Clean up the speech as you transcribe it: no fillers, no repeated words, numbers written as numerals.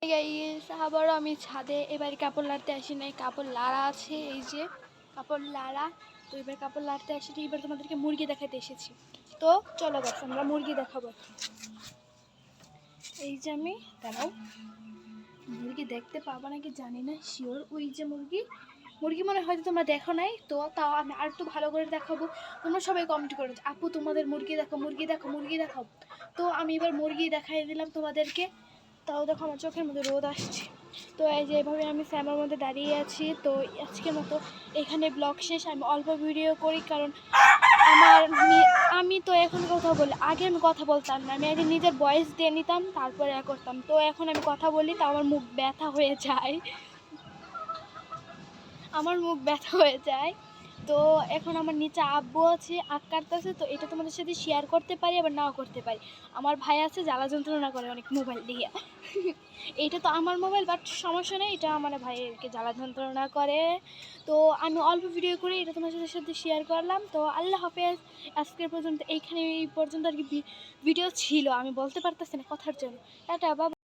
Guys আবারও আমি ছাদে এবার কাপড় লাড়তে আসি নাই, কাপড় লাড়া আছে, এই যে কাপড় লাড়া। তো এবার কাপড় লাড়তে আসি, এবার তোমাদেরকে মুরগি দেখাতে এসেছি। তো চলো গাছ আমরা মুরগি দেখাবো। এই যে আমি দাঁড়াও, মুরগি দেখতে পাবা নাকি জানি না শিওর। ওই যে মুরগি মুরগি মনে হয়তো তোমরা দেখো নাই, তো তাও আমি আর একটু ভালো করে দেখাবো। তোমরা সবাই কমেন্ট করো আপু তোমাদের মুরগি দেখো, মুরগি দেখো, মুরগি দেখাও। তো আমি এবার মুরগি দেখাই দিলাম তোমাদেরকে। তাও দেখো আমার চোখের মধ্যে রোদ আসছে। তো এই যে এভাবে আমি ফ্যামের মধ্যে দাঁড়িয়ে আছি। তো আজকের মতো এখানে ব্লগ শেষ। আমি অল্প ভিডিও করি কারণ আমি তো এখন কথা বলি, আগে আমি কথা বলতাম না, আমি আগে নিজের ভয়েস দিয়ে নিতাম তারপরে করতাম। তো এখন আমি কথা বলি তো আমার মুখ ব্যথা হয়ে যায়, তো এখন আমার নিচে আব্বু আছে, আখ কাটতেছে। তো এটা তোমাদের সাথে শেয়ার করতে পারি আবার নাও করতে পারি। আমার ভাই আছে জ্বালা যন্ত্রণা করে অনেক মোবাইল দিয়ে। এইটা তো আমার মোবাইল, বাট সমস্যা নেই, এটা আমার ভাইয়েরকে জ্বালা যন্ত্রণা করে। তো আমি অল্প ভিডিও করে এটা তোমাদের সাথে শেয়ার করলাম। তো আল্লাহ হাফেজ। আজকের পর্যন্ত এই পর্যন্ত আর কি ভিডিও ছিল, আমি বলতে পারতেছি না কথার জন্য। টাটা বাবা।